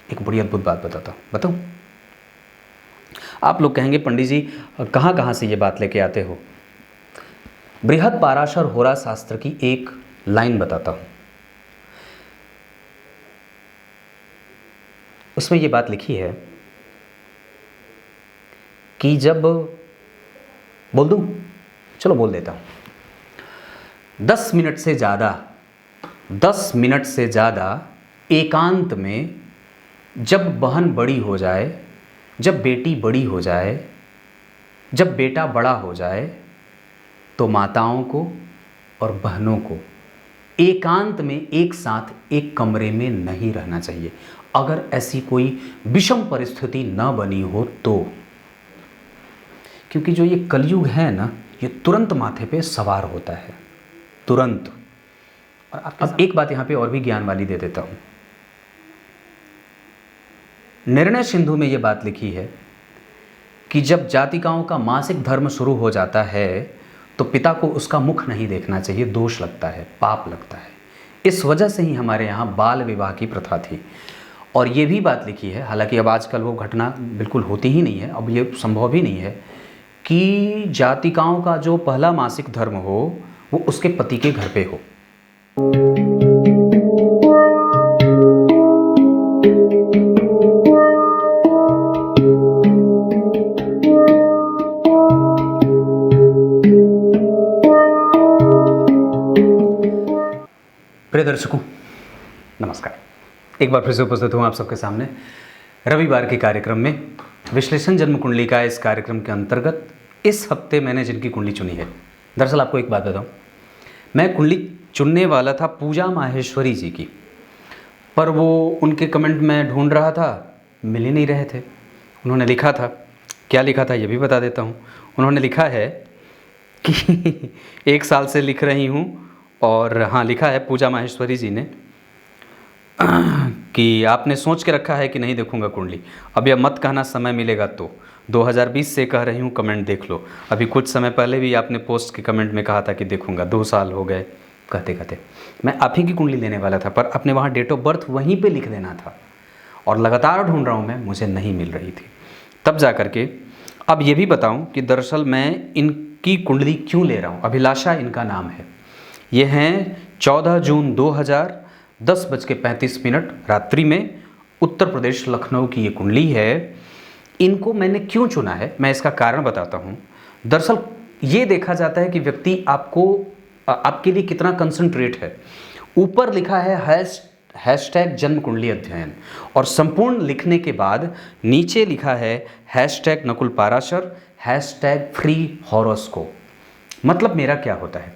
एक बड़ी अद्भुत बात बताता हूँ, बताऊँ? आप लोग कहेंगे पंडित जी कहाँ कहाँ से ये बात लेके आते हो? बृहद पाराशर होरा शास्त्र की एक लाइन बताता हूँ। उसमें ये बात लिखी है कि जब, बोल दूँ? चलो बोल देता हूँ। 10 मिनट से ज़्यादा एकांत में जब बहन बड़ी हो जाए, जब बेटी बड़ी हो जाए, जब बेटा बड़ा हो जाए, तो माताओं को और बहनों को एकांत में एक साथ एक कमरे में नहीं रहना चाहिए, अगर ऐसी कोई विषम परिस्थिति न बनी हो तो। क्योंकि जो ये कलयुग है ना, ये तुरंत माथे पे सवार होता है, तुरंत। और अब एक बात यहाँ पे और भी ज्ञान वाली दे देता हूँ। निर्णय सिंधु में ये बात लिखी है कि जब जातिकाओं का मासिक धर्म शुरू हो जाता है तो पिता को उसका मुख नहीं देखना चाहिए, दोष लगता है, पाप लगता है। इस वजह से ही हमारे यहाँ बाल विवाह की प्रथा थी। और ये भी बात लिखी है, हालांकि अब आजकल वो घटना बिल्कुल होती ही नहीं है, अब ये संभव भी नहीं है कि जातिकाओं का जो पहला मासिक धर्म हो वो उसके पति के घर पे हो। प्रिय दर्शकों, नमस्कार। एक बार फिर से उपस्थित हूँ आप सबके सामने रविवार के कार्यक्रम में। विश्लेषण जन्म कुंडली का इस कार्यक्रम के अंतर्गत इस हफ्ते मैंने जिनकी कुंडली चुनी है, दरअसल आपको एक बात बताऊँ, मैं कुंडली चुनने वाला था पूजा माहेश्वरी जी की, पर वो उनके कमेंट में ढूंढ रहा था, मिल ही नहीं रहे थे। उन्होंने लिखा था, क्या लिखा था ये भी बता देता हूँ। उन्होंने लिखा है कि 1 साल से लिख रही हूँ, और हाँ लिखा है पूजा माहेश्वरी जी ने कि आपने सोच के रखा है कि नहीं देखूंगा कुंडली, अब यह मत कहना समय मिलेगा तो। 2020 से कह रही हूँ, कमेंट देख लो। अभी कुछ समय पहले भी आपने पोस्ट के कमेंट में कहा था कि देखूंगा, 2 साल हो गए कहते कहते। मैं आप ही की कुंडली लेने वाला था, पर अपने वहाँ डेट ऑफ बर्थ वहीं पे लिख देना था, और लगातार ढूंढ रहा हूँ मैं, मुझे नहीं मिल रही थी। तब जा करके अब ये भी बताऊँ कि दरअसल मैं इनकी कुंडली क्यों ले रहा हूँ। अभिलाषा इनका नाम है। ये हैं 14 जून 2000 10:35 रात्रि में, उत्तर प्रदेश लखनऊ की ये कुंडली है। इनको मैंने क्यों चुना है, मैं इसका कारण बताता हूँ। दरअसल ये देखा जाता है कि व्यक्ति आपके लिए कितना कंसंट्रेट है। ऊपर लिखा है हैशटैग जन्म कुंडली अध्ययन, और संपूर्ण लिखने के बाद नीचे लिखा है hashtag Nakul Parashar, hashtag free horoscope. मतलब मेरा क्या होता है,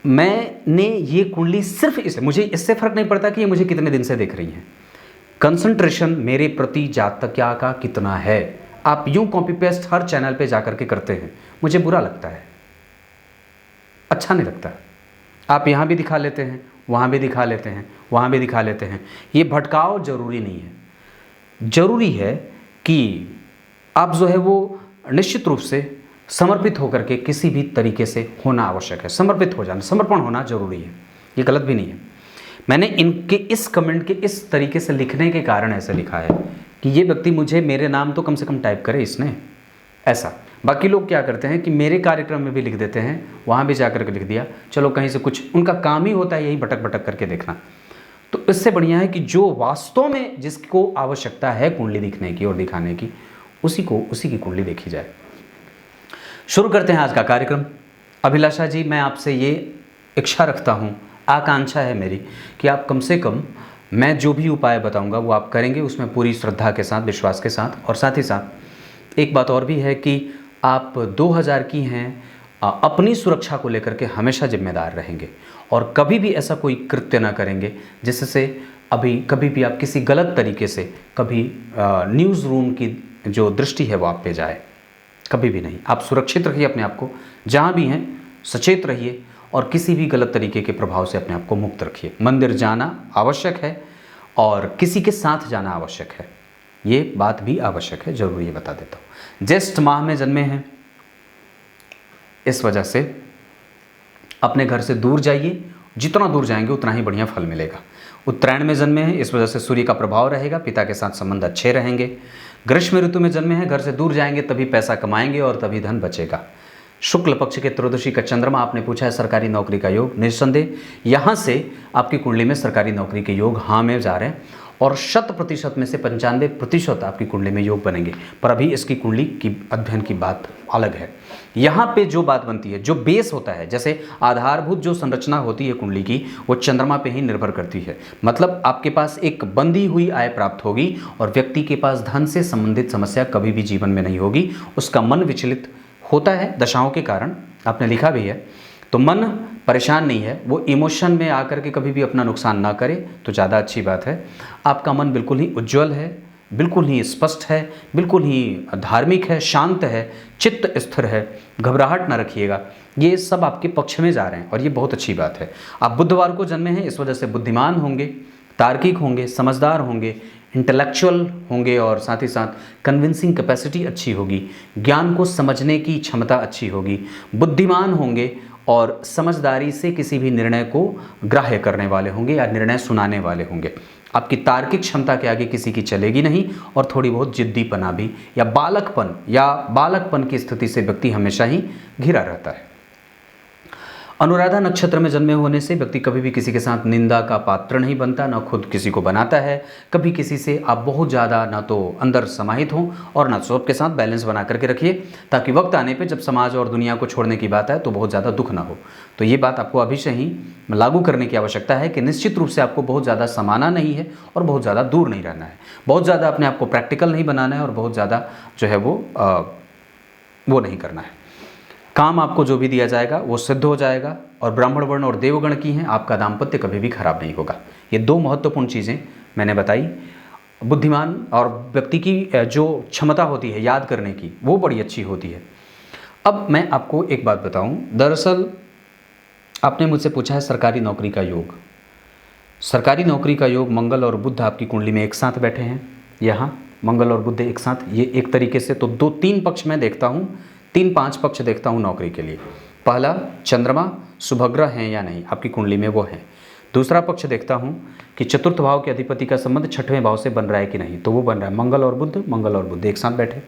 मैंने ये कुंडली सिर्फ इसलिए, मुझे इससे फर्क नहीं पड़ता कि ये मुझे कितने दिन से देख रही हैं, कंसंट्रेशन मेरे प्रति जातकिया का कितना है। आप यूं कॉपी पेस्ट हर चैनल पे जाकर के करते हैं, मुझे बुरा लगता है, अच्छा नहीं लगता। आप यहाँ भी दिखा लेते हैं, वहाँ भी दिखा लेते हैं, वहाँ भी दिखा लेते हैं। ये भटकाव जरूरी नहीं है। जरूरी है कि आप जो है वो निश्चित रूप से समर्पित होकर के किसी भी तरीके से होना आवश्यक है। समर्पित हो जाना, समर्पण होना जरूरी है, ये गलत भी नहीं है। मैंने इनके इस कमेंट के इस तरीके से लिखने के कारण ऐसे लिखा है कि ये व्यक्ति मुझे, मेरे नाम तो कम से कम टाइप करे इसने, ऐसा। बाकी लोग क्या करते हैं कि मेरे कार्यक्रम में भी लिख देते हैं, वहाँ भी जाकर के लिख दिया, चलो कहीं से कुछ, उनका काम ही होता है यही भटक भटक करके देखना। तो इससे बढ़िया है कि जो वास्तव में जिसको आवश्यकता है कुंडली दिखने की और दिखाने की, उसी की कुंडली देखी जाए। शुरू करते हैं आज का कार्यक्रम। अभिलाषा जी, मैं आपसे ये इच्छा रखता हूँ, आकांक्षा है मेरी कि आप कम से कम मैं जो भी उपाय बताऊंगा वो आप करेंगे, उसमें पूरी श्रद्धा के साथ, विश्वास के साथ। और साथ ही साथ एक बात और भी है कि आप 2000 की हैं, अपनी सुरक्षा को लेकर के हमेशा जिम्मेदार रहेंगे, और कभी भी ऐसा कोई कृत्य ना करेंगे जिससे कभी भी आप किसी गलत तरीके से कभी न्यूज़ रूम की जो दृष्टि है वो आप पे जाए, कभी भी नहीं। आप सुरक्षित रखिए अपने आप को, जहाँ भी हैं सचेत रहिए, और किसी भी गलत तरीके के प्रभाव से अपने आप को मुक्त रखिए। मंदिर जाना आवश्यक है, और किसी के साथ जाना आवश्यक है, ये बात भी आवश्यक है, जरूर ये बता देता हूँ। ज्येष्ठ माह में जन्मे हैं, इस वजह से अपने घर से दूर जाइए, जितना दूर जाएंगे उतना ही बढ़िया फल मिलेगा। उत्तरायण में जन्मे हैं, इस वजह से सूर्य का प्रभाव रहेगा, पिता के साथ संबंध अच्छे रहेंगे। ग्रीष्म ऋतु में जन्मे हैं, घर से दूर जाएंगे तभी पैसा कमाएंगे और तभी धन बचेगा। शुक्ल पक्ष के त्रयोदशी का चंद्रमा, आपने पूछा है सरकारी नौकरी का योग, निस्संदेह यहाँ से आपकी कुंडली में सरकारी नौकरी के योग हाँ में जा रहे हैं और 100% में से 95% आपकी कुंडली में योग बनेंगे। पर अभी इसकी कुंडली की अध्ययन की बात अलग है। यहाँ पे जो बात बनती है, जो बेस होता है, जैसे आधारभूत जो संरचना होती है कुंडली की, वो चंद्रमा पे ही निर्भर करती है। मतलब आपके पास एक बंधी हुई आय प्राप्त होगी और व्यक्ति के पास धन से संबंधित समस्या कभी भी जीवन में नहीं होगी। उसका मन विचलित होता है दशाओं के कारण, आपने लिखा भी है, तो मन परेशान नहीं है, वो इमोशन में आकर के कभी भी अपना नुकसान ना करे तो ज़्यादा अच्छी बात है। आपका मन बिल्कुल ही उज्ज्वल है, बिल्कुल ही स्पष्ट है, बिल्कुल ही धार्मिक है, शांत है, चित्त स्थिर है, घबराहट ना रखिएगा। ये सब आपके पक्ष में जा रहे हैं और ये बहुत अच्छी बात है। आप बुधवार को जन्मे हैं, इस वजह से बुद्धिमान होंगे, तार्किक होंगे, समझदार होंगे, इंटेलेक्चुअल होंगे और साथ ही साथ कन्विंसिंग कैपेसिटी अच्छी होगी, ज्ञान को समझने की क्षमता अच्छी होगी, बुद्धिमान होंगे और समझदारी से किसी भी निर्णय को ग्राह्य करने वाले होंगे या निर्णय सुनाने वाले होंगे। आपकी तार्किक क्षमता के आगे किसी की चलेगी नहीं और थोड़ी बहुत जिद्दीपना भी या बालकपन की स्थिति से व्यक्ति हमेशा ही घिरा रहता है। अनुराधा नक्षत्र में जन्मे होने से व्यक्ति कभी भी किसी के साथ निंदा का पात्र नहीं बनता, ना खुद किसी को बनाता है। कभी किसी से आप बहुत ज़्यादा ना तो अंदर समाहित हों और ना सबके साथ बैलेंस बना करके रखिए, ताकि वक्त आने पे जब समाज और दुनिया को छोड़ने की बात है तो बहुत ज़्यादा दुख ना हो। तो ये बात आपको अभी से ही लागू करने की आवश्यकता है कि निश्चित रूप से आपको बहुत ज़्यादा समाना नहीं है और बहुत ज़्यादा दूर नहीं रहना है, बहुत ज़्यादा अपने आप को प्रैक्टिकल नहीं बनाना है और बहुत ज़्यादा जो है वो नहीं करना है। काम आपको जो भी दिया जाएगा वो सिद्ध हो जाएगा और ब्राह्मण वर्ण और देवगण की हैं, आपका दाम्पत्य कभी भी खराब नहीं होगा। ये दो महत्वपूर्ण चीज़ें मैंने बताई। बुद्धिमान और व्यक्ति की जो क्षमता होती है याद करने की, वो बड़ी अच्छी होती है। अब मैं आपको एक बात बताऊं, दरअसल आपने मुझसे पूछा है सरकारी नौकरी का योग। सरकारी नौकरी का योग मंगल और बुध आपकी कुंडली में एक साथ बैठे हैं। यहाँ मंगल और बुध एक साथ, ये एक तरीके से तो 2-3 पक्ष मैं देखता हूँ, 3-5 पक्ष देखता हूँ नौकरी के लिए। पहला, चंद्रमा शुभग्रह हैं या नहीं आपकी कुंडली में, वो है। दूसरा पक्ष देखता हूँ कि चतुर्थ भाव के अधिपति का संबंध 6वें भाव से बन रहा है कि नहीं, तो वो बन रहा है। मंगल और बुध एक साथ बैठे।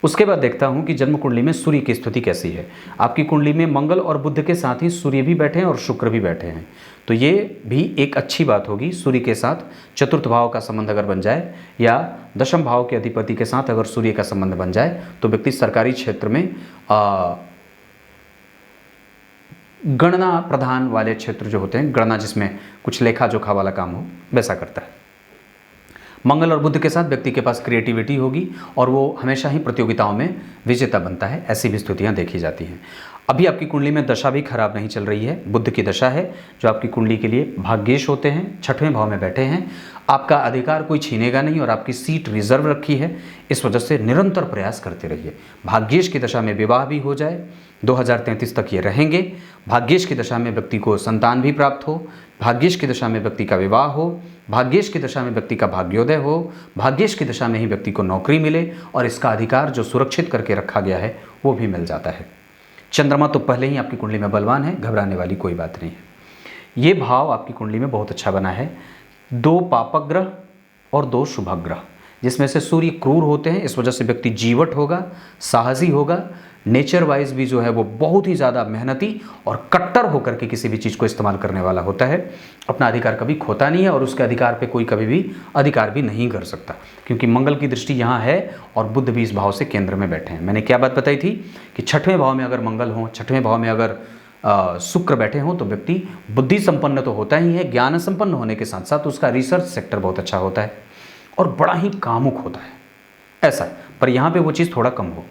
उसके बाद देखता हूँ कि जन्म कुंडली में सूर्य की स्थिति कैसी है। आपकी कुंडली में मंगल और बुध के साथ ही सूर्य भी बैठे हैं और शुक्र भी बैठे हैं, तो ये भी एक अच्छी बात होगी। सूर्य के साथ चतुर्थ भाव का संबंध अगर बन जाए या दशम भाव के अधिपति के साथ अगर सूर्य का संबंध बन जाए तो व्यक्ति सरकारी क्षेत्र में गणना प्रधान वाले क्षेत्र जो होते हैं, गणना जिसमें कुछ लेखा जोखा वाला काम हो, वैसा करता है। मंगल और बुध के साथ व्यक्ति के पास क्रिएटिविटी होगी और वो हमेशा ही प्रतियोगिताओं में विजेता बनता है, ऐसी भी स्थितियाँ देखी जाती हैं। अभी आपकी कुंडली में दशा भी खराब नहीं चल रही है, बुध की दशा है जो आपकी कुंडली के लिए भाग्येश होते हैं, 6वें भाव में बैठे हैं। आपका अधिकार कोई छीनेगा नहीं और आपकी सीट रिजर्व रखी है, इस वजह से निरंतर प्रयास करते रहिए। भाग्येश की दशा में विवाह भी हो जाए, 2033 तक ये रहेंगे। भाग्येश की दशा में व्यक्ति को संतान भी प्राप्त हो, भाग्येश की दशा में व्यक्ति का विवाह हो, भाग्येश की दशा में व्यक्ति का भाग्योदय हो, भाग्येश की दशा में ही व्यक्ति को नौकरी मिले और इसका अधिकार जो सुरक्षित करके रखा गया है वो भी मिल जाता है। चंद्रमा तो पहले ही आपकी कुंडली में बलवान है, घबराने वाली कोई बात नहीं है। ये भाव आपकी कुंडली में बहुत अच्छा बना है, 2 पापक ग्रह और 2 शुभ ग्रह, जिसमें से सूर्य क्रूर होते हैं, इस वजह से व्यक्ति जीवट होगा, साहसी होगा, नेचर वाइज भी जो है वो बहुत ही ज़्यादा मेहनती और कट्टर होकर के किसी भी चीज़ को इस्तेमाल करने वाला होता है। अपना अधिकार कभी खोता नहीं है और उसके अधिकार पे कोई कभी भी अधिकार भी नहीं कर सकता, क्योंकि मंगल की दृष्टि यहाँ है और बुध भी इस भाव से केंद्र में बैठे हैं। मैंने क्या बात बताई थी कि 6वें भाव में अगर मंगल हो, 6वें भाव में अगर शुक्र बैठे हों तो व्यक्ति बुद्धि संपन्न तो होता ही है, ज्ञान संपन्न होने के साथ साथ उसका रिसर्च सेक्टर बहुत अच्छा होता है और बड़ा ही कामुक होता है, ऐसा। पर यहाँ पे वो चीज़ थोड़ा कम हो।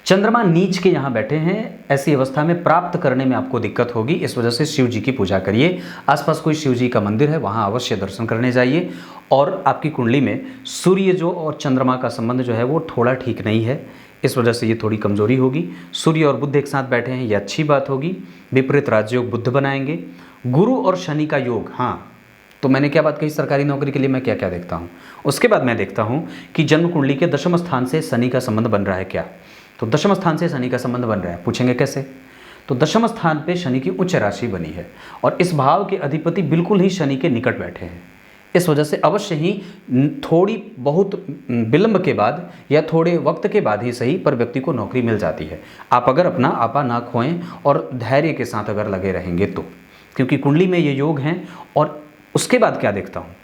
चंद्रमा नीच के यहाँ बैठे हैं, ऐसी अवस्था में प्राप्त करने में आपको दिक्कत होगी, इस वजह से शिव जी की पूजा करिए। आसपास कोई शिव जी का मंदिर है, वहाँ अवश्य दर्शन करने जाइए। और आपकी कुंडली में सूर्य जो और चंद्रमा का संबंध जो है वो थोड़ा ठीक नहीं है, इस वजह से ये थोड़ी कमजोरी होगी। सूर्य और बुध एक साथ बैठे हैं, ये अच्छी बात होगी। विपरीत राजयोग बुध बनाएंगे। गुरु और शनि का योग, हाँ, तो मैंने क्या बात कही सरकारी नौकरी के लिए मैं क्या क्या देखता हूँ। उसके बाद मैं देखता हूँ कि जन्म कुंडली के दशम स्थान से शनि का संबंध बन रहा है क्या। तो दशम स्थान से शनि का संबंध बन रहा है, पूछेंगे कैसे। तो दशम स्थान पे शनि की उच्च राशि बनी है और इस भाव के अधिपति बिल्कुल ही शनि के निकट बैठे हैं। इस वजह से अवश्य ही थोड़ी बहुत विलंब के बाद या थोड़े वक्त के बाद ही सही पर व्यक्ति को नौकरी मिल जाती है, आप अगर अपना आपा ना खोएं और धैर्य के साथ अगर लगे रहेंगे तो, क्योंकि कुंडली में ये योग हैं। और उसके बाद क्या देखता हूँ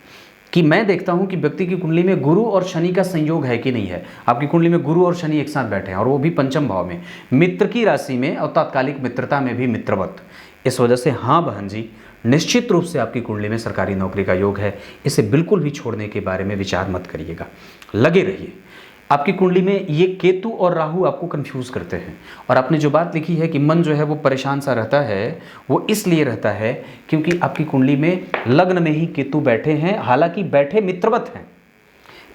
कि मैं देखता हूँ कि व्यक्ति की कुंडली में गुरु और शनि का संयोग है कि नहीं है। आपकी कुंडली में गुरु और शनि एक साथ बैठे हैं और वो भी पंचम भाव में, मित्र की राशि में और तात्कालिक मित्रता में भी मित्रवत। इस वजह से हाँ बहन जी, निश्चित रूप से आपकी कुंडली में सरकारी नौकरी का योग है। इसे बिल्कुल भी छोड़ने के बारे में विचार मत करिएगा, लगे रहिए। आपकी कुंडली में ये केतु और राहु आपको कंफ्यूज करते हैं और आपने जो बात लिखी है कि मन जो है वो परेशान सा रहता है, वो इसलिए रहता है क्योंकि आपकी कुंडली में लग्न में ही केतु बैठे हैं, हालांकि बैठे मित्रवत हैं,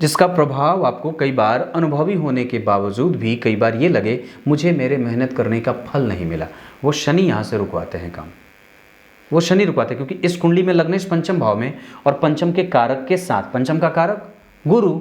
जिसका प्रभाव आपको कई बार अनुभवी होने के बावजूद भी कई बार ये लगे मुझे मेरे मेहनत करने का फल नहीं मिला। वो शनि यहाँ से रुकवाते हैं काम, वो शनि रुकवाते हैं क्योंकि इस कुंडली में लग्नेश पंचम भाव में और पंचम के कारक के साथ, पंचम का कारक गुरु,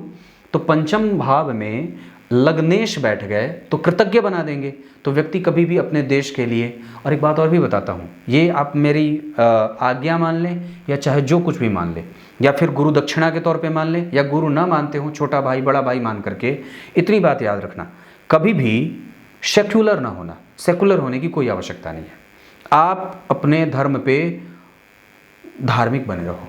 तो पंचम भाव में लग्नेश बैठ गए तो कृतज्ञ बना देंगे। तो व्यक्ति कभी भी अपने देश के लिए, और एक बात और भी बताता हूँ, ये आप मेरी आज्ञा मान लें या चाहे जो कुछ भी मान लें, या फिर गुरु दक्षिणा के तौर पे मान लें, या गुरु ना मानते हो छोटा भाई बड़ा भाई मान करके, इतनी बात याद रखना, कभी भी सेक्युलर ना होना, सेकुलर होने की कोई आवश्यकता नहीं है। आप अपने धर्म पे धार्मिक बने रहो।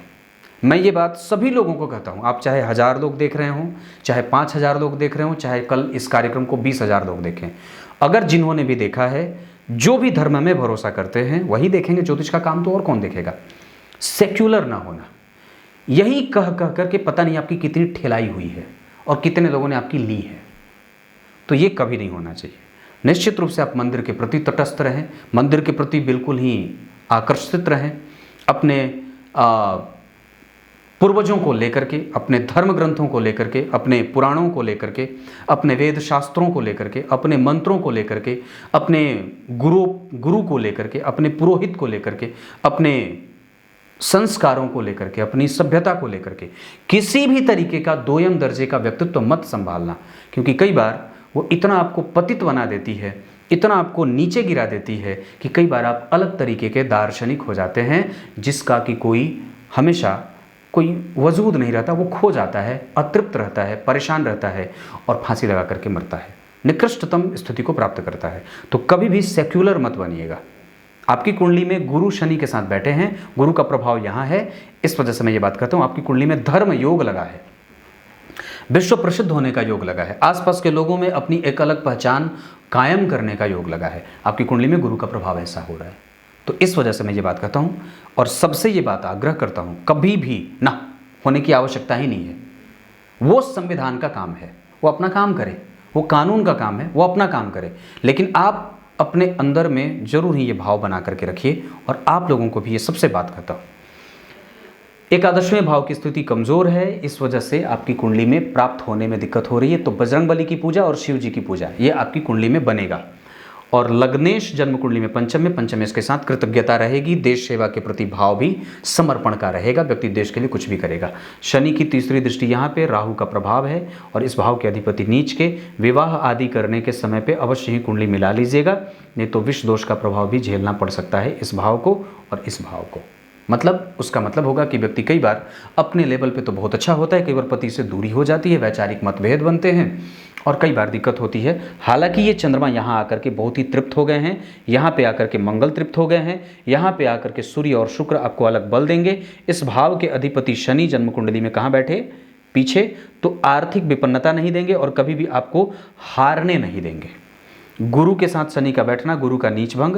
मैं ये बात सभी लोगों को कहता हूँ, आप चाहे 1000 लोग देख रहे हों, चाहे 5000 लोग देख रहे हों, चाहे कल इस कार्यक्रम को 20,000 लोग देखें, अगर जिन्होंने भी देखा है, जो भी धर्म में भरोसा करते हैं वही देखेंगे, ज्योतिष का काम तो और कौन देखेगा। सेक्युलर ना होना, यही कह कह करके पता नहीं आपकी कितनी ठेलाई हुई है और कितने लोगों ने आपकी ली है, तो ये कभी नहीं होना चाहिए। निश्चित रूप से आप मंदिर के प्रति तटस्थ रहें, मंदिर के प्रति बिल्कुल ही आकर्षित रहें, अपने पूर्वजों को लेकर के, अपने धर्म ग्रंथों को लेकर के, अपने पुराणों को लेकर के, अपने वेद शास्त्रों को लेकर के, अपने मंत्रों को लेकर के, अपने गुरु को लेकर के, अपने पुरोहित को लेकर के, अपने संस्कारों को लेकर के, अपनी सभ्यता को लेकर के किसी भी तरीके का दोयम दर्जे का व्यक्तित्व मत संभालना, क्योंकि कई बार वो इतना आपको पतित बना देती है, इतना आपको नीचे गिरा देती है कि कई बार आप अलग तरीके के दार्शनिक हो जाते हैं, जिसका कि कोई हमेशा कोई वजूद नहीं रहता, वो खो जाता है, अतृप्त रहता है, परेशान रहता है और फांसी लगा करके मरता है, निकृष्टतम स्थिति को प्राप्त करता है। तो कभी भी सेक्युलर मत बनिएगा। आपकी कुंडली में गुरु शनि के साथ बैठे हैं, गुरु का प्रभाव यहाँ है, इस वजह से मैं ये बात कहता हूँ। आपकी कुंडली में धर्म योग लगा है, विश्व प्रसिद्ध होने का योग लगा है, आसपास के लोगों में अपनी एक अलग पहचान कायम करने का योग लगा है। आपकी कुंडली में गुरु का प्रभाव ऐसा हो रहा है, तो इस वजह से मैं ये बात कहता हूँ और सबसे ये बात आग्रह करता हूँ, कभी भी ना होने की आवश्यकता ही नहीं है। वो संविधान का काम है, वो अपना काम करे, वो कानून का काम है, वो अपना काम करे, लेकिन आप अपने अंदर में जरूर ही ये भाव बना करके रखिए। और आप लोगों को भी ये सबसे बात कहता हूँ, एकादशवें भाव की स्थिति कमजोर है, इस वजह से आपकी कुंडली में प्राप्त होने में दिक्कत हो रही है, तो बजरंग बली की पूजा और शिव जी की पूजा ये आपकी कुंडली में बनेगा। और लग्नेश जन्म कुंडली में पंचमेश के साथ कृतज्ञता रहेगी, देश सेवा के प्रति भाव भी समर्पण का रहेगा, व्यक्ति देश के लिए कुछ भी करेगा। शनि की तीसरी दृष्टि यहाँ पे राहु का प्रभाव है और इस भाव के अधिपति नीच के, विवाह आदि करने के समय पे अवश्य ही कुंडली मिला लीजिएगा, नहीं तो विष दोष का प्रभाव भी झेलना पड़ सकता है इस भाव को और इस भाव को। मतलब उसका मतलब होगा कि व्यक्ति कई बार अपने लेवल पे तो बहुत अच्छा होता है, कई बार पति से दूरी हो जाती है, वैचारिक मतभेद बनते हैं और कई बार दिक्कत होती है। हालांकि ये चंद्रमा यहाँ आकर के बहुत ही तृप्त हो गए हैं, यहाँ पे आकर के मंगल तृप्त हो गए हैं, यहाँ पे आकर के सूर्य और शुक्र आपको अलग बल देंगे। इस भाव के अधिपति शनि जन्म कुंडली में कहाँ बैठे, पीछे, तो आर्थिक विपन्नता नहीं देंगे और कभी भी आपको हारने नहीं देंगे। गुरु के साथ शनि का बैठना, गुरु का नीच भंग,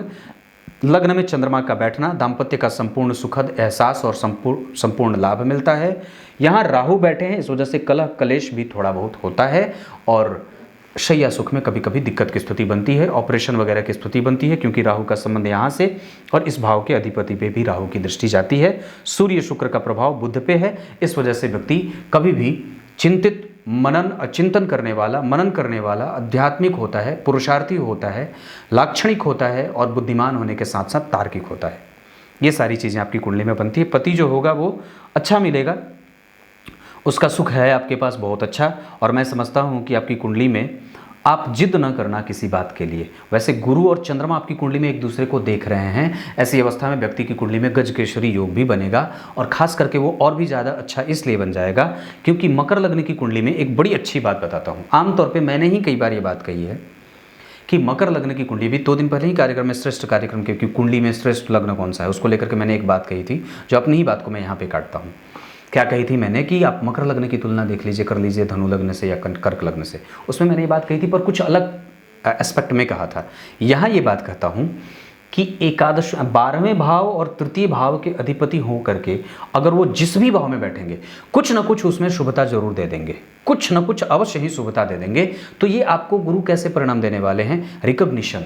लग्न में चंद्रमा का बैठना, दाम्पत्य का संपूर्ण सुखद एहसास और संपूर्ण लाभ मिलता है। यहाँ राहु बैठे हैं, इस वजह से कलह कलेश भी थोड़ा बहुत होता है और शैया सुख में कभी कभी दिक्कत की स्थिति बनती है, ऑपरेशन वगैरह की स्थिति बनती है, क्योंकि राहु का संबंध यहाँ से और इस भाव के अधिपति पे भी राहु की दृष्टि जाती है। सूर्य शुक्र का प्रभाव बुध पे है, इस वजह से व्यक्ति कभी भी चिंतित, चिंतन करने वाला, मनन करने वाला, आध्यात्मिक होता है, पुरुषार्थी होता है, लाक्षणिक होता है और बुद्धिमान होने के साथ साथ तार्किक होता है। ये सारी चीज़ें आपकी कुंडली में बनती है। पति जो होगा वो अच्छा मिलेगा, उसका सुख है आपके पास बहुत अच्छा। और मैं समझता हूँ कि आपकी कुंडली में आप जिद न करना किसी बात के लिए। वैसे गुरु और चंद्रमा आपकी कुंडली में एक दूसरे को देख रहे हैं, ऐसी अवस्था में व्यक्ति की कुंडली में गजकेसरी योग भी बनेगा, और खास करके वो और भी ज़्यादा अच्छा इसलिए बन जाएगा क्योंकि मकर लग्न की कुंडली में एक बड़ी अच्छी बात बताता हूँ। आमतौर पर मैंने ही कई बार ये बात कही है कि मकर लग्न की कुंडली भी 2 दिन पहले ही कार्यक्रम में श्रेष्ठ कार्यक्रम के कि कुंडली में श्रेष्ठ लग्न कौन सा है उसको लेकर के मैंने एक बात कही थी, जो अपनी ही बात को मैं यहाँ पे काटता हूँ। क्या कही थी मैंने कि आप मकर लग्न की तुलना देख लीजिए, कर लीजिए धनु लग्न से या कर्क लग्न से। उसमें मैंने ये बात कही थी पर कुछ अलग एस्पेक्ट में कहा था। यहाँ ये बात कहता हूँ कि एकादश 12वें भाव और तृतीय भाव के अधिपति हो करके अगर वो जिस भी भाव में बैठेंगे कुछ न कुछ उसमें शुभता जरूर दे देंगे, कुछ न कुछ अवश्य ही शुभता दे देंगे। तो ये आपको गुरु कैसे परिणाम देने वाले हैं? रिकॉग्निशन,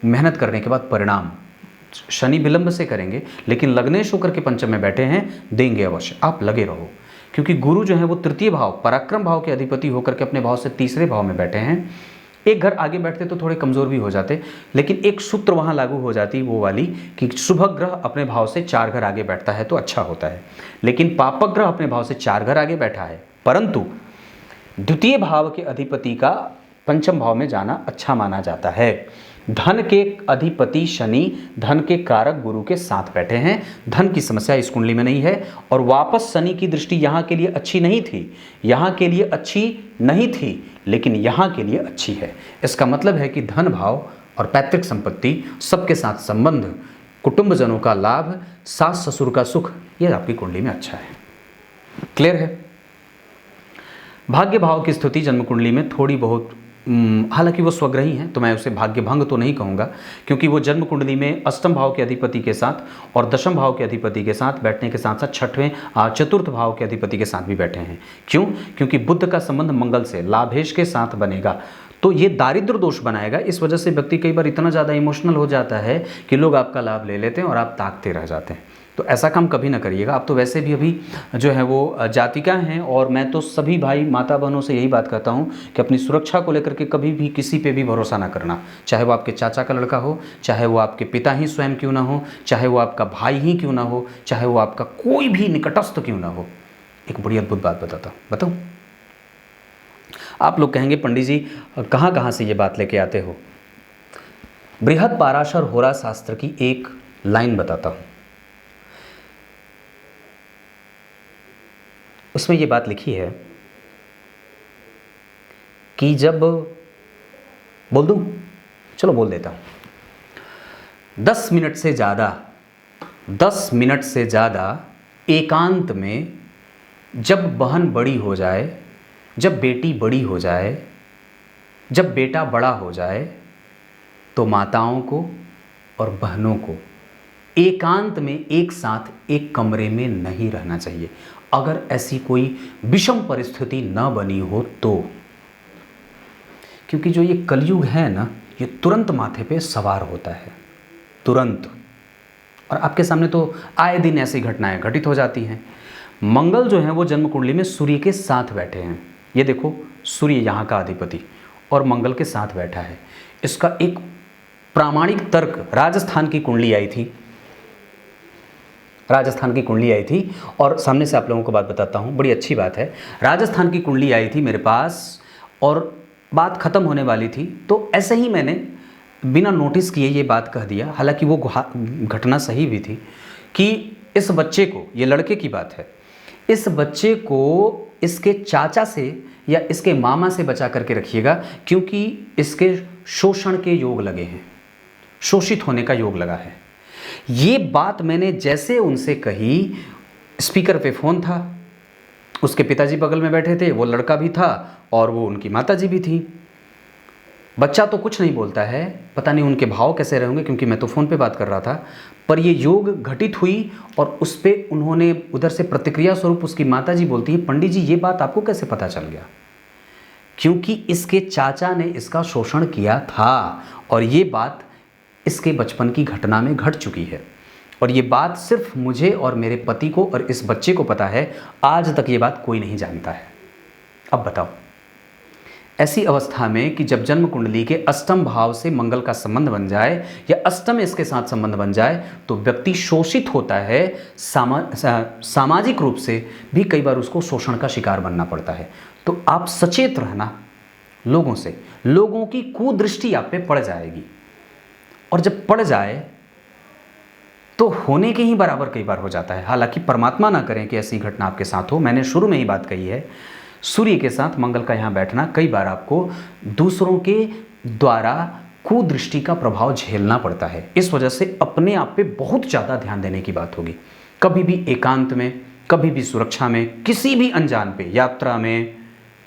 मेहनत करने के बाद परिणाम। शनि विलंब से करेंगे लेकिन लग्नेश होकर के पंचम में बैठे हैं, देंगे अवश्य, आप लगे रहो। क्योंकि गुरु जो है वो तृतीय भाव पराक्रम भाव के अधिपति होकर के अपने भाव से तीसरे भाव में बैठे हैं। एक घर आगे बैठते तो थोड़े कमजोर भी हो जाते, लेकिन एक सूत्र वहां लागू हो जाती वो वाली कि शुभ ग्रह अपने भाव से 4 घर आगे बैठता है तो अच्छा होता है, लेकिन पापक ग्रह अपने भाव से 4 घर आगे बैठा है, परंतु द्वितीय भाव के अधिपति का पंचम भाव में जाना अच्छा माना जाता है। धन के अधिपति शनि धन के कारक गुरु के साथ बैठे हैं, धन की समस्या इस कुंडली में नहीं है। और वापस शनि की दृष्टि यहाँ के लिए अच्छी नहीं थी, यहाँ के लिए अच्छी नहीं थी, लेकिन यहाँ के लिए अच्छी है। इसका मतलब है कि धन भाव और पैतृक संपत्ति, सबके साथ संबंध, कुटुंबजनों का लाभ, सास ससुर का सुख, यह आपकी कुंडली में अच्छा है। क्लियर है? भाग्य भाव की स्थिति जन्म कुंडली में थोड़ी बहुत, हालांकि वो स्वग्रही हैं तो मैं उसे भाग्य भंग तो नहीं कहूँगा, क्योंकि वो जन्म कुंडली में अष्टम भाव के अधिपति के साथ और दशम भाव के अधिपति के साथ बैठने के साथ साथ छठवें चतुर्थ भाव के अधिपति के साथ भी बैठे हैं। क्यों? क्योंकि बुध का संबंध मंगल से लाभेश के साथ बनेगा, तो ये दारिद्र दोष बनाएगा। इस वजह से व्यक्ति कई बार इतना ज़्यादा इमोशनल हो जाता है कि लोग आपका लाभ ले लेते हैं और आप ताकते रह जाते हैं। तो ऐसा काम कभी ना करिएगा। आप तो वैसे भी अभी जो है वो जातिका हैं, और मैं तो सभी भाई माता बहनों से यही बात कहता हूँ कि अपनी सुरक्षा को लेकर के कभी भी किसी पे भी भरोसा ना करना, चाहे वो आपके चाचा का लड़का हो, चाहे वो आपके पिता ही स्वयं क्यों ना हो, चाहे वो आपका भाई ही क्यों ना हो, चाहे वो आपका कोई भी निकटस्थ क्यों ना हो। एक बड़ी अद्भुत बात बताता हूँ, बताऊँ? आप लोग कहेंगे पंडित जी कहाँ कहाँ से ये बात लेके आते हो? बृहद पाराशर होरा शास्त्र की एक लाइन बताता हूँ, उसमें ये बात लिखी है कि जब, बोल दूं? चलो बोल देता हूँ। 10 मिनट से ज़्यादा एकांत में जब बहन बड़ी हो जाए, जब बेटी बड़ी हो जाए, जब बेटा बड़ा हो जाए, तो माताओं को और बहनों को एकांत में एक साथ एक कमरे में नहीं रहना चाहिए। अगर ऐसी कोई विषम परिस्थिति न बनी हो तो, क्योंकि जो ये कलयुग है ना, ये तुरंत माथे पे सवार होता है, तुरंत। और आपके सामने तो आए दिन ऐसी घटनाएं घटित हो जाती हैं। मंगल जो है वो जन्म कुंडली में सूर्य के साथ बैठे हैं। ये देखो, सूर्य यहाँ का अधिपति और मंगल के साथ बैठा है। इसका एक प्रामाणिक तर्क, राजस्थान की कुंडली आई थी और सामने से आप लोगों को बात बताता हूँ, बड़ी अच्छी बात है। राजस्थान की कुंडली आई थी मेरे पास और बात ख़त्म होने वाली थी, तो ऐसे ही मैंने बिना नोटिस किए ये बात कह दिया। हालांकि वो घटना सही भी थी कि इस बच्चे को, ये लड़के की बात है, इस बच्चे को इसके चाचा से या इसके मामा से बचा करके रखिएगा, क्योंकि इसके शोषण के योग लगे हैं, शोषित होने का योग लगा है। ये बात मैंने जैसे उनसे कही, स्पीकर पे फ़ोन था, उसके पिताजी बगल में बैठे थे, वो लड़का भी था और वो उनकी माताजी भी थी। बच्चा तो कुछ नहीं बोलता है, पता नहीं उनके भाव कैसे रहेंगे, क्योंकि मैं तो फ़ोन पे बात कर रहा था। पर ये योग घटित हुई और उस पर उन्होंने उधर से प्रतिक्रिया स्वरूप उसकी माताजी बोलती है, पंडित जी ये बात आपको कैसे पता चल गया? क्योंकि इसके चाचा ने इसका शोषण किया था और ये बात इसके बचपन की घटना में घट चुकी है। और ये बात सिर्फ मुझे और मेरे पति को और इस बच्चे को पता है, आज तक ये बात कोई नहीं जानता है। अब बताओ, ऐसी अवस्था में कि जब जन्म कुंडली के अष्टम भाव से मंगल का संबंध बन जाए या अष्टम इसके साथ संबंध बन जाए, तो व्यक्ति शोषित होता है, सामाजिक रूप से भी कई बार उसको शोषण का शिकार बनना पड़ता है। तो आप सचेत रहना, लोगों से, लोगों की कुदृष्टि आप पे पड़ जाएगी, और जब पड़ जाए तो होने के ही बराबर कई बार हो जाता है। हालांकि परमात्मा ना करें कि ऐसी घटना आपके साथ हो। मैंने शुरू में ही बात कही है, सूर्य के साथ मंगल का यहाँ बैठना कई बार आपको दूसरों के द्वारा कुदृष्टि का प्रभाव झेलना पड़ता है। इस वजह से अपने आप पे बहुत ज़्यादा ध्यान देने की बात होगी। कभी भी एकांत में, कभी भी सुरक्षा में, किसी भी अनजान पे, यात्रा में,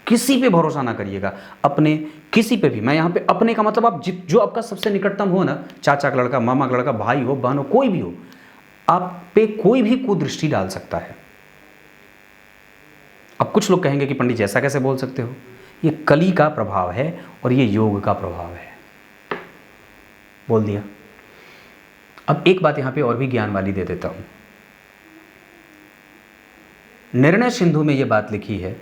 किसी पे भरोसा ना करिएगा। अपने किसी पे भी, मैं यहाँ पे अपने का मतलब आप जो आपका सबसे निकटतम हो ना, चाचा का लड़का, मामा का लड़का, भाई हो, बहन हो, कोई भी हो, आप पे कोई भी कुदृष्टि डाल सकता है। अब कुछ लोग कहेंगे कि पंडित जी ऐसा कैसे बोल सकते हो, ये कली का प्रभाव है और ये योग का प्रभाव है। बोल दिया। अब एक बात यहां पे और भी ज्ञान वाली दे देता हूं। निर्णय सिंधु में यह बात लिखी है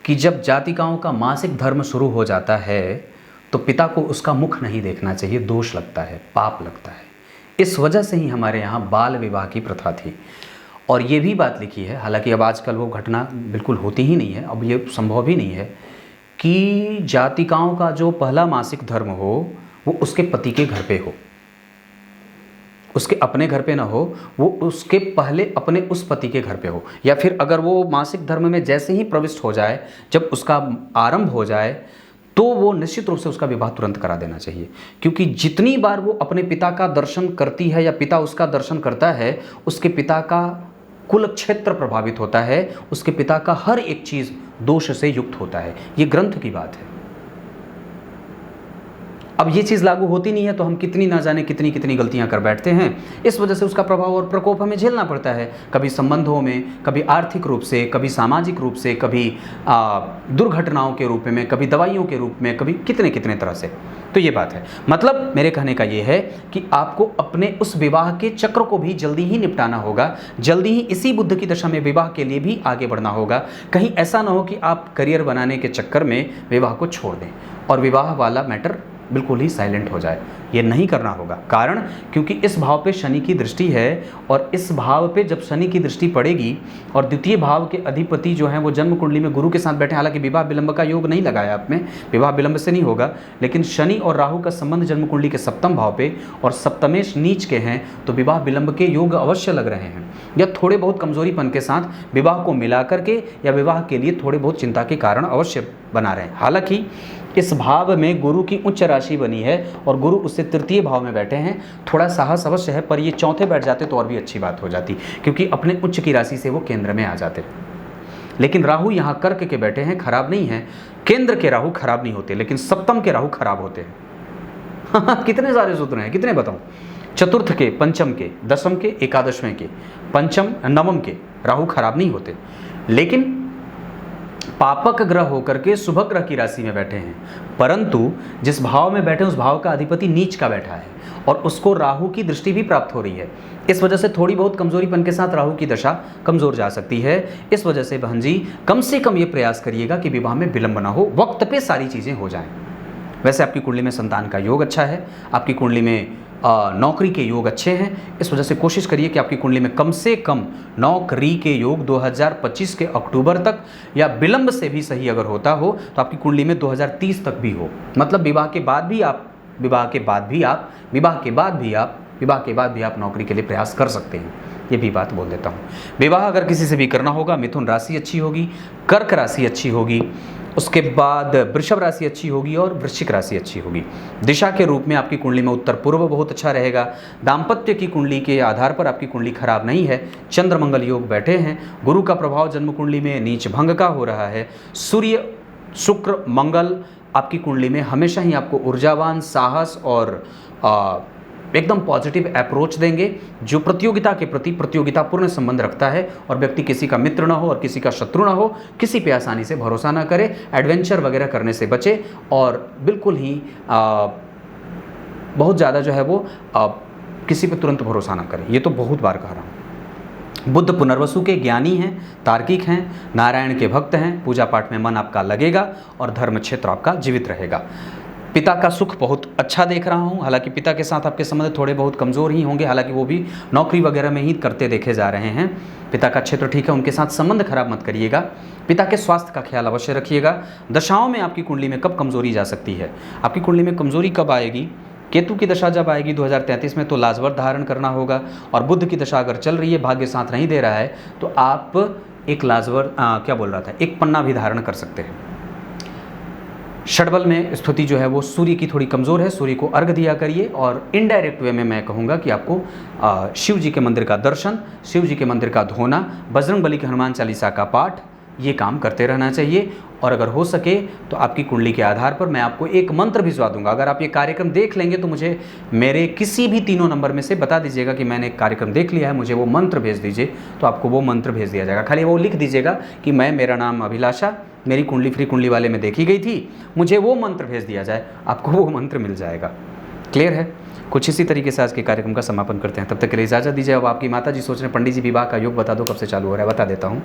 कि जब जातिकाओं का मासिक धर्म शुरू हो जाता है तो पिता को उसका मुख नहीं देखना चाहिए, दोष लगता है, पाप लगता है। इस वजह से ही हमारे यहाँ बाल विवाह की प्रथा थी। और ये भी बात लिखी है, हालांकि अब आजकल वो घटना बिल्कुल होती ही नहीं है, अब ये संभव भी नहीं है कि जातिकाओं का जो पहला मासिक धर्म हो वो उसके पति के घर पे हो, उसके अपने घर पे ना हो, वो उसके पहले अपने उस पति के घर पे हो। या फिर अगर वो मासिक धर्म में जैसे ही प्रविष्ट हो जाए, जब उसका आरंभ हो जाए, तो वो निश्चित रूप से उसका विवाह तुरंत करा देना चाहिए। क्योंकि जितनी बार वो अपने पिता का दर्शन करती है या पिता उसका दर्शन करता है, उसके पिता का कुल क्षेत्र प्रभावित होता है, उसके पिता का हर एक चीज़ दोष से युक्त होता है। ये ग्रंथ की बात है। अब ये चीज़ लागू होती नहीं है तो हम कितनी ना जाने कितनी कितनी गलतियां कर बैठते हैं। इस वजह से उसका प्रभाव और प्रकोप हमें झेलना पड़ता है, कभी संबंधों में, कभी आर्थिक रूप से, कभी सामाजिक रूप से, कभी दुर्घटनाओं के रूप में, कभी दवाइयों के रूप में, कभी कितने कितने तरह से। तो ये बात है। मतलब मेरे कहने का ये है कि आपको अपने उस विवाह के चक्र को भी जल्दी ही निपटाना होगा, जल्दी ही इसी बुद्ध की दशा में विवाह के लिए भी आगे बढ़ना होगा। कहीं ऐसा ना हो कि आप करियर बनाने के चक्कर में विवाह को छोड़ दें और विवाह वाला मैटर बिल्कुल ही साइलेंट हो जाए। ये नहीं करना होगा। कारण क्योंकि इस भाव पे शनि की दृष्टि है, और इस भाव पे जब शनि की दृष्टि पड़ेगी और द्वितीय भाव के अधिपति जो हैं वो जन्म कुंडली में गुरु के साथ बैठे, हालांकि विवाह विलंब का योग नहीं लगाया आप में, विवाह विलंब से नहीं होगा, लेकिन शनि और राहु का संबंध जन्म कुंडली के सप्तम भाव पे और सप्तमेश नीच के हैं, तो विवाह विलंब के योग अवश्य लग रहे हैं, या थोड़े बहुत कमजोरीपन के साथ विवाह को मिला करके या विवाह के लिए थोड़े बहुत चिंता के कारण अवश्य बना रहे हैं। हालांकि इस भाव में गुरु की उच्च राशि बनी है और गुरु उससे तृतीय भाव में बैठे हैं, थोड़ा साहस अवश्य है, पर ये चौथे बैठ जाते तो और भी अच्छी बात हो जाती, क्योंकि अपने उच्च की राशि से वो केंद्र में आ जाते। लेकिन राहु यहाँ कर्क के बैठे हैं, खराब नहीं है। केंद्र के राहु खराब नहीं होते, लेकिन सप्तम के राहु खराब होते हैं। कितने सारे सूत्र हैं, कितने बताऊं? चतुर्थ के, पंचम के, दसम के, एकादशवें के, पंचम नवम के राहु खराब नहीं होते, लेकिन पापक ग्रह होकर के शुभ ग्रह की राशि में बैठे हैं। परंतु जिस भाव में बैठे उस भाव का अधिपति नीच का बैठा है और उसको राहु की दृष्टि भी प्राप्त हो रही है। इस वजह से थोड़ी बहुत कमजोरीपन के साथ राहु की दशा कमजोर जा सकती है। इस वजह से बहन जी कम से कम ये प्रयास करिएगा कि विवाह में विलंब ना हो, वक्त पे सारी चीज़ें हो जाएं। वैसे आपकी कुंडली में संतान का योग अच्छा है, आपकी कुंडली में नौकरी के योग अच्छे हैं। इस वजह से कोशिश करिए कि आपकी कुंडली में कम से कम नौकरी के योग 2025 के अक्टूबर तक, या विलंब से भी सही अगर होता हो तो आपकी कुंडली में 2030 तक भी हो। मतलब विवाह के बाद भी आप नौकरी के लिए प्रयास कर सकते हैं। ये भी बात बोल देता हूँ। विवाह अगर किसी से भी करना होगा, मिथुन राशि अच्छी होगी, कर्क राशि अच्छी होगी, उसके बाद वृषभ राशि अच्छी होगी और वृश्चिक राशि अच्छी होगी। दिशा के रूप में आपकी कुंडली में उत्तर पूर्व बहुत अच्छा रहेगा। दाम्पत्य की कुंडली के आधार पर आपकी कुंडली खराब नहीं है। चंद्र मंगल योग बैठे हैं। गुरु का प्रभाव जन्म कुंडली में नीच भंग का हो रहा है। सूर्य शुक्र मंगल आपकी कुंडली में हमेशा ही आपको ऊर्जावान, साहस और एकदम पॉजिटिव अप्रोच देंगे, जो प्रतियोगिता के प्रति प्रतियोगितापूर्ण संबंध रखता है, और व्यक्ति किसी का मित्र ना हो और किसी का शत्रु ना हो, किसी पे आसानी से भरोसा ना करे, एडवेंचर वगैरह करने से बचे, और बिल्कुल ही बहुत ज़्यादा जो है वो किसी पे तुरंत भरोसा ना करे। ये तो बहुत बार कह रहा हूँ। बुध पुनर्वसु के ज्ञानी हैं, तार्किक हैं, नारायण के भक्त हैं, पूजा पाठ में मन आपका लगेगा और धर्म क्षेत्र आपका जीवित रहेगा। पिता का सुख बहुत अच्छा देख रहा हूँ, हालांकि पिता के साथ आपके संबंध थोड़े बहुत कमज़ोर ही होंगे, हालांकि वो भी नौकरी वगैरह में ही करते देखे जा रहे हैं। पिता का क्षेत्र ठीक है, उनके साथ संबंध खराब मत करिएगा। पिता के स्वास्थ्य का ख्याल अवश्य रखिएगा। दशाओं में आपकी कुंडली में कब कमज़ोरी जा सकती है, आपकी कुंडली में कमज़ोरी कब आएगी? केतु की दशा जब आएगी 2033 में तो लाजवर धारण करना होगा, और बुध की दशा अगर चल रही है, भाग्य साथ नहीं दे रहा है, तो आप एक लाजवर एक पन्ना भी धारण कर सकते हैं। षडबल में स्थिति जो है वो सूर्य की थोड़ी कमज़ोर है, सूर्य को अर्घ दिया करिए। और इनडायरेक्ट वे में मैं कहूँगा कि आपको शिव जी के मंदिर का दर्शन, शिव जी के मंदिर का धोना, बजरंग बली के हनुमान चालीसा का पाठ, ये काम करते रहना चाहिए। और अगर हो सके तो आपकी कुंडली के आधार पर मैं आपको एक मंत्र भिजवा दूंगा। अगर आप ये कार्यक्रम देख लेंगे तो मुझे मेरे किसी भी तीनों नंबर में से बता दीजिएगा कि मैंने कार्यक्रम देख लिया है, मुझे वो मंत्र भेज दीजिए, तो आपको वो मंत्र भेज दिया जाएगा। खाली वो लिख दीजिएगा कि मेरा नाम अभिलाषा, मेरी कुंडली फ्री कुंडली वाले में देखी गई थी, मुझे वो मंत्र भेज दिया जाए, आपको वो मंत्र मिल जाएगा। क्लियर है? कुछ इसी तरीके से आज के कार्यक्रम का समापन करते हैं। तब तक के लिए इजाज़त दीजिए। अब आपकी माता जी सोच रहे हैं पंडित जी विवाह का योग बता दो, कब से चालू हो रहा है? बता देता हूँ।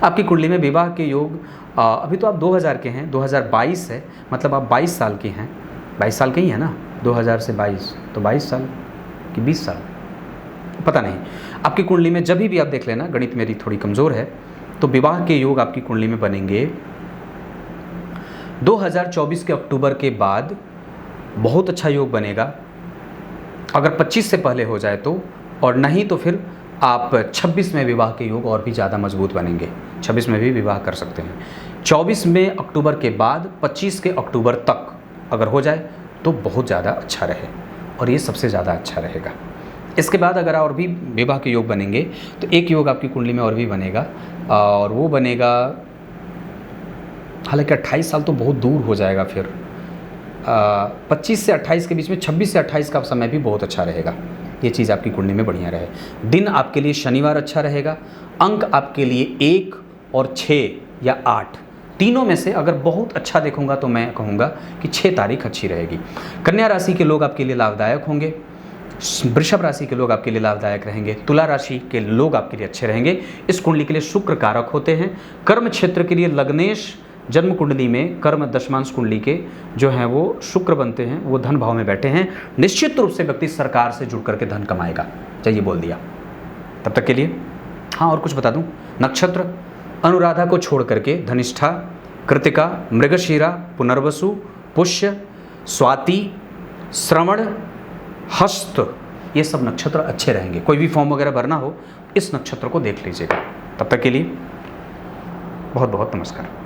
आपकी कुंडली में विवाह के योग अभी तो आप 2000 के हैं, 2022 है, मतलब आप 22 साल की हैं। 22 साल के ही है ना, 2000 से 22 तो 22 साल कि 20 साल, पता नहीं। आपकी कुंडली में जब भी आप देख लेना, गणित मेरी थोड़ी कमज़ोर है, तो विवाह के योग आपकी कुंडली में बनेंगे 2024 के अक्टूबर के बाद। बहुत अच्छा योग बनेगा अगर 25 से पहले हो जाए तो, और नहीं तो फिर आप 26 में विवाह के योग और भी ज़्यादा मजबूत बनेंगे। 26 में भी विवाह कर सकते हैं। 24 में अक्टूबर के बाद 25 के अक्टूबर तक अगर हो जाए तो बहुत ज़्यादा अच्छा रहे, और ये सबसे ज़्यादा अच्छा रहेगा। इसके बाद अगर और भी विवाह के योग बनेंगे तो एक योग आपकी कुंडली में और भी बनेगा, और वो बनेगा, हालांकि 28 साल तो बहुत दूर हो जाएगा, फिर 25 से 28 के बीच में 26 से 28 का समय भी बहुत अच्छा रहेगा। ये चीज़ आपकी कुंडली में बढ़िया रहे। दिन आपके लिए शनिवार अच्छा रहेगा। अंक आपके लिए 1 और 6 या 8, तीनों में से अगर बहुत अच्छा देखूंगा तो मैं कहूँगा कि 6 तारीख अच्छी रहेगी। कन्या राशि के लोग आपके लिए लाभदायक होंगे, वृषभ राशि के लोग आपके लिए लाभदायक रहेंगे, तुला राशि के लोग आपके लिए अच्छे रहेंगे। इस कुंडली के लिए शुक्र कारक होते हैं। कर्म क्षेत्र के लिए लग्नेश जन्म कुंडली में कर्म दशमांश कुंडली के जो हैं वो शुक्र बनते हैं, वो धन भाव में बैठे हैं। निश्चित रूप से व्यक्ति सरकार से जुड़ करके धन कमाएगा, चाहिए बोल दिया। तब तक के लिए हाँ, और कुछ बता दूं, नक्षत्र अनुराधा को छोड़ करके धनिष्ठा, कृतिका, मृगशीरा, पुनर्वसु, पुष्य, स्वाति, श्रवण, हस्त, ये सब नक्षत्र अच्छे रहेंगे। कोई भी फॉर्म वगैरह भरना हो इस नक्षत्र को देख लीजिएगा। तब तक के लिए बहुत बहुत नमस्कार।